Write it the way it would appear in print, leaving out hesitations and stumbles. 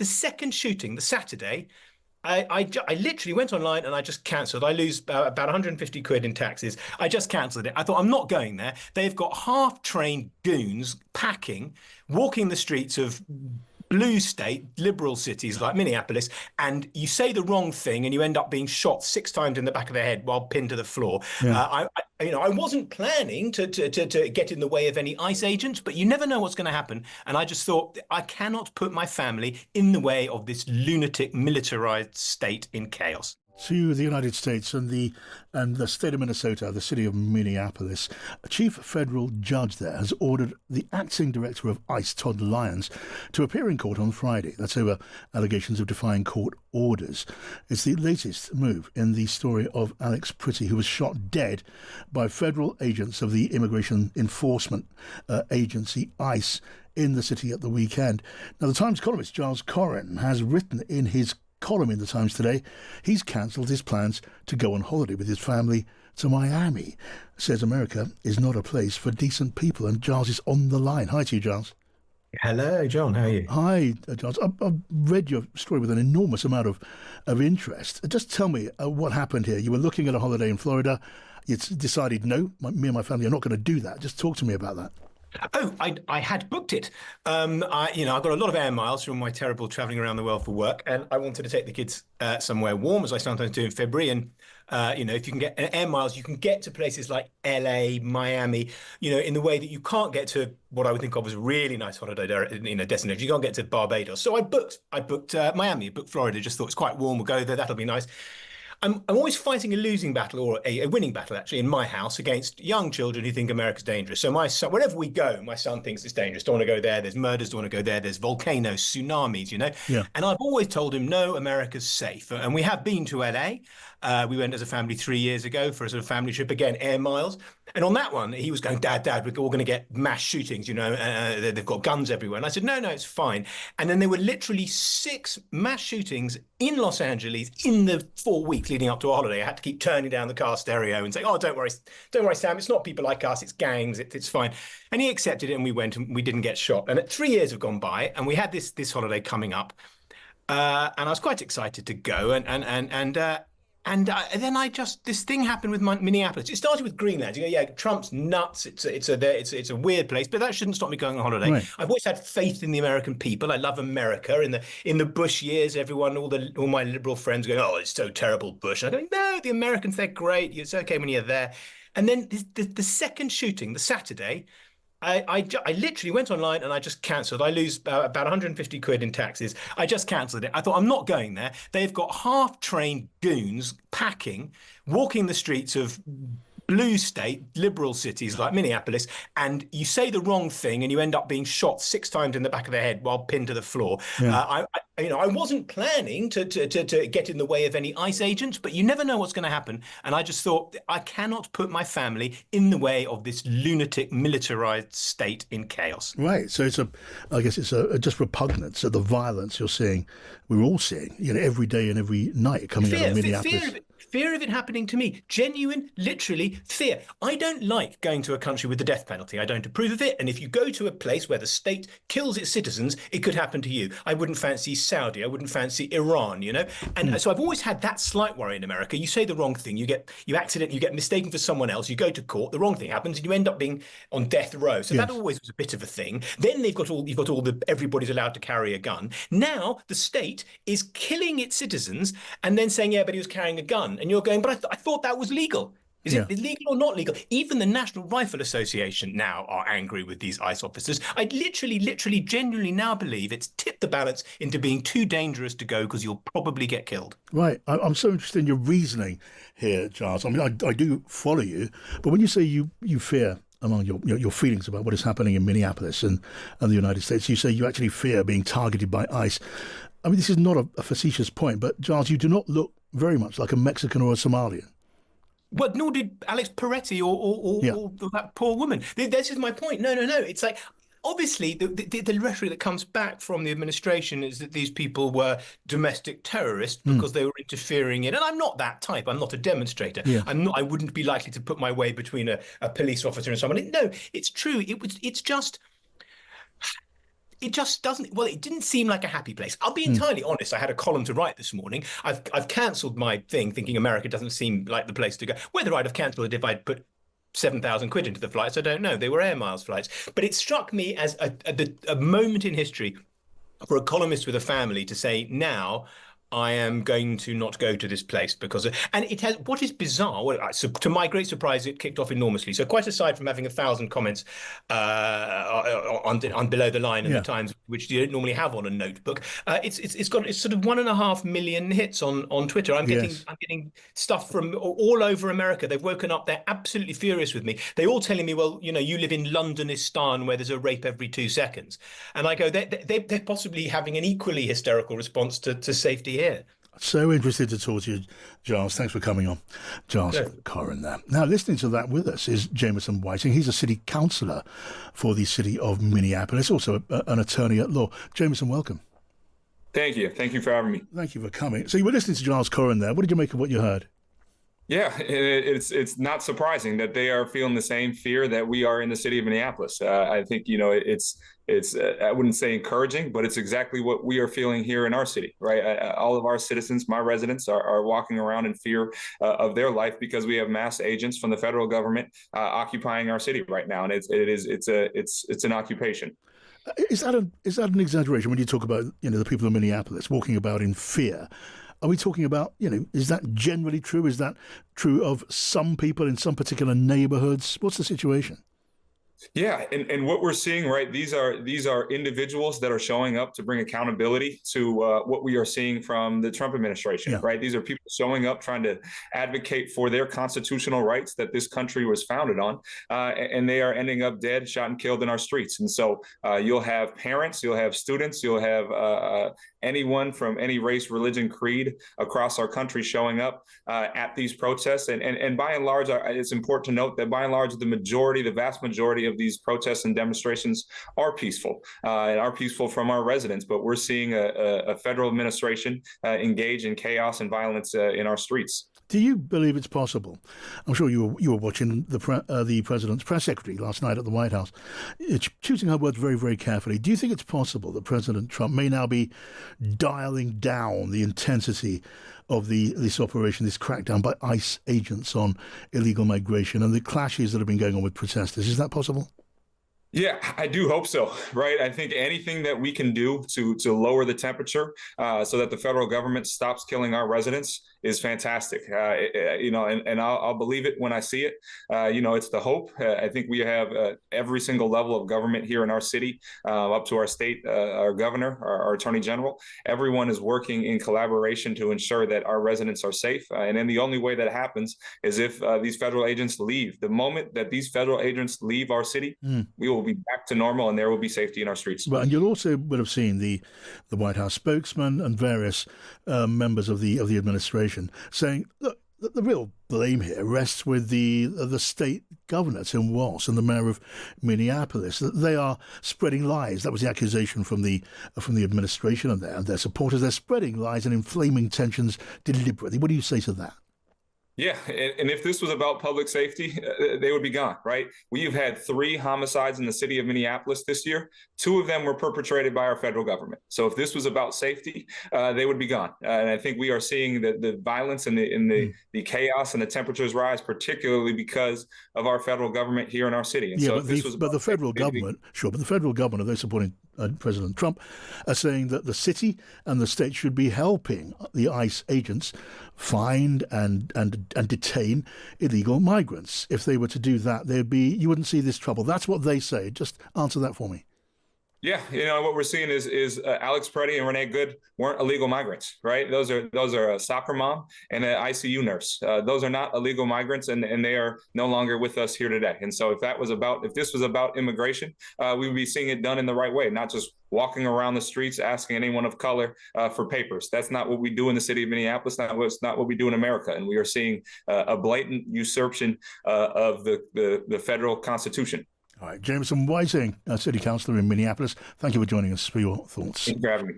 the second shooting, the Saturday, I literally went online and I just cancelled. I lose about 150 quid in taxes. I just cancelled it. I thought, I'm not going there. They've got half-trained goons packing, walking the streets of blue state, liberal cities like Minneapolis, and you say the wrong thing and you end up being shot 6 times in the back of the head while pinned to the floor. Yeah. I wasn't planning to get in the way of any ICE agents, but you never know what's going to happen. And I just thought, I cannot put my family in the way of this lunatic militarized state in chaos. To the United States and the state of Minnesota, the city of Minneapolis, a chief federal judge there has ordered the acting director of ICE, Todd Lyons, to appear in court on Friday. That's over allegations of defying court orders. It's the latest move in the story of Alex Pretty, who was shot dead by federal agents of the Immigration Enforcement Agency, ICE, in the city at the weekend. Now, the Times columnist Giles Coren has written in his column in the Times today, he's cancelled his plans to go on holiday with his family to Miami. Says America is not a place for decent people. And Giles is on the line. Hi to you, Giles. Hello, John. How are you? Hi, Giles. I've read your story with an enormous amount of interest. Just tell me what happened here. You were looking at a holiday in Florida. You decided, no, me and my family are not going to do that. Just talk to me about that. Oh, I had booked it. I got a lot of air miles from my terrible traveling around the world for work, and I wanted to take the kids somewhere warm, as I sometimes do in February. And if you can get air miles, you can get to places like LA, Miami, in the way that you can't get to what I would think of as a really nice holiday destination. You can't get to Barbados. So I booked Miami, booked Florida. Just thought it's quite warm. We'll go there. That'll be nice. I'm always fighting a losing battle, or a winning battle, actually, in my house against young children who think America's dangerous. So my son, wherever we go, my son thinks it's dangerous. Don't want to go there. There's murders. Don't want to go there. There's volcanoes, tsunamis, Yeah. And I've always told him, no, America's safe. And we have been to LA. We went as a family 3 years ago for a sort of family trip, again, air miles. And on that one, he was going, Dad, we're all going to get mass shootings, they've got guns everywhere. And I said, no, it's fine. And then there were literally 6 mass shootings in Los Angeles in the 4 weeks leading up to a holiday. I had to keep turning down the car stereo and say, oh, don't worry, Sam, it's not people like us, it's gangs, it's fine. And he accepted it, and we went, and we didn't get shot. And 3 years have gone by, and we had this holiday coming up. And I was quite excited to go, and then this thing happened with Minneapolis. It started with Greenland. You go, yeah, Trump's nuts. It's a weird place, but that shouldn't stop me going on holiday. Right. I've always had faith in the American people. I love America. In the Bush years, all my liberal friends go, oh, it's so terrible, Bush. And I go, no, the Americans, they're great. It's okay when you're there. And then the second shooting, the Saturday, I literally went online and I just cancelled. I lose about 150 quid in taxes. I just cancelled it. I thought, I'm not going there. They've got half-trained goons packing, walking the streets of blue state, liberal cities like Minneapolis, and you say the wrong thing and you end up being shot 6 times in the back of the head while pinned to the floor. Yeah. I wasn't planning to get in the way of any ICE agents, but you never know what's going to happen. And I just thought, I cannot put my family in the way of this lunatic militarized state in chaos. Right. So I guess it's just repugnance at the violence we're all seeing, every day and every night coming out of Minneapolis. Fear of it happening to me. Genuine, literally fear. I don't like going to a country with the death penalty. I don't approve of it. And if you go to a place where the state kills its citizens, it could happen to you. I wouldn't fancy Saudi. I wouldn't fancy Iran, And so I've always had that slight worry in America. You say the wrong thing, you get mistaken for someone else, you go to court, the wrong thing happens, and you end up being on death row. So Yes. that always was a bit of a thing. Then you've got all everybody's allowed to carry a gun. Now the state is killing its citizens and then saying, yeah, but he was carrying a gun. And you're going, but I thought that was legal. Is it legal or not legal? Even the National Rifle Association now are angry with these ICE officers. I literally, genuinely now believe it's tipped the balance into being too dangerous to go because you'll probably get killed. Right. I'm so interested in your reasoning here, Giles. I mean, I do follow you, but when you say you fear among your feelings about what is happening in Minneapolis and the United States, you say you actually fear being targeted by ICE. I mean, this is not a facetious point, but Giles, you do not look very much like a Mexican or a Somalian. Well, nor did Alex Peretti or that poor woman. This is my point. No. It's like, obviously, the rhetoric that comes back from the administration is that these people were domestic terrorists because they were interfering in. And I'm not that type. I'm not a demonstrator. Yeah. I wouldn't be likely to put my way between a police officer and someone. No, it's true. It's just. it just doesn't. Well, it didn't seem like a happy place. I'll be entirely honest. I had a column to write this morning. I've cancelled my thing, thinking America doesn't seem like the place to go. Whether I'd have cancelled it if I'd put 7,000 quid into the flights, I don't know. They were air miles flights, but it struck me as a moment in history for a columnist with a family to say, now I am going to not go to this place because and it has, what is bizarre, well, so to my great surprise, it kicked off enormously. So quite aside from having 1,000 comments on below the line in the Times, which you don't normally have on a notebook, it's got sort of 1.5 million hits on Twitter. I'm getting stuff from all over America. They've woken up. They're absolutely furious with me. They're all telling me, well, you live in Londonistan where there's a rape every 2 seconds. And I go, they're possibly having an equally hysterical response to safety here. So interested to talk to you, Giles. Thanks for coming on. Giles Coren there. Now, listening to that with us is Jamison Whiting. He's a city councilor for the city of Minneapolis, also an attorney at law. Jamison, welcome. Thank you. Thank you for having me. Thank you for coming. So you were listening to Giles Coren there. What did you make of what you heard? Yeah, it's not surprising that they are feeling the same fear that we are in the city of Minneapolis. I think, it's I wouldn't say encouraging, but it's exactly what we are feeling here in our city, right? All of our citizens, my residents, are walking around in fear of their life because we have mass agents from the federal government occupying our city right now, and it's an occupation. Is that an exaggeration when you talk about the people of Minneapolis walking about in fear? Are we talking about, is that generally true? Is that true of some people in some particular neighborhoods? What's the situation? Yeah, and what we're seeing, right, these are individuals that are showing up to bring accountability to what we are seeing from the Trump administration, right? These are people showing up trying to advocate for their constitutional rights that this country was founded on, and they are ending up dead, shot and killed in our streets. And so you'll have parents, you'll have students, you'll have anyone from any race, religion, creed across our country showing up at these protests. And by and large, it's important to note that by and large, the vast majority of these protests and demonstrations are peaceful and are peaceful from our residents. But we're seeing a federal administration engage in chaos and violence in our streets. Do you believe it's possible? I'm sure you were watching the president's press secretary last night at the White House, choosing her words very, very carefully. Do you think it's possible that President Trump may now be dialing down the intensity of this operation, this crackdown by ICE agents on illegal migration and the clashes that have been going on with protesters? Is that possible? Yeah, I do hope so, right? I think anything that we can do to lower the temperature so that the federal government stops killing our residents is fantastic. And I'll believe it when I see it. It's the hope. I think we have every single level of government here in our city, up to our state, our governor, our attorney general. Everyone is working in collaboration to ensure that our residents are safe. And then the only way that happens is if these federal agents leave. The moment that these federal agents leave our city, we will be back to normal and there will be safety in our streets. Well, and you'll also would have seen the White House spokesman and various members of the administration saying, look, the real blame here rests with the state governor, Tim Walz, and the mayor of Minneapolis. That they are spreading lies. That was the accusation from the administration and their supporters. They're spreading lies and inflaming tensions deliberately. What do you say to that? Yeah, and if this was about public safety, they would be gone, right? We've had 3 homicides in the city of Minneapolis this year. 2 of them were perpetrated by our federal government. So if this was about safety, they would be gone. And I think we are seeing the violence and the chaos and the temperatures rise, particularly because of our federal government here in our city. And the federal government, those supporting President Trump, are saying that the city and the state should be helping the ICE agents find and detain illegal migrants. If they were to do that, you wouldn't see this trouble. That's what they say. Just answer that for me. Yeah, what we're seeing is Alex Preddy and Renee Good weren't illegal migrants, right? Those are a soccer mom and an ICU nurse. Those are not illegal migrants, and they are no longer with us here today. And so if this was about immigration, we would be seeing it done in the right way, not just walking around the streets asking anyone of color for papers. That's not what we do in the city of Minneapolis. That's not what we do in America. And we are seeing a blatant usurpation of the federal Constitution. All right, Jamison Whiting, City Councilor in Minneapolis, thank you for joining us for your thoughts. Thank you for having me.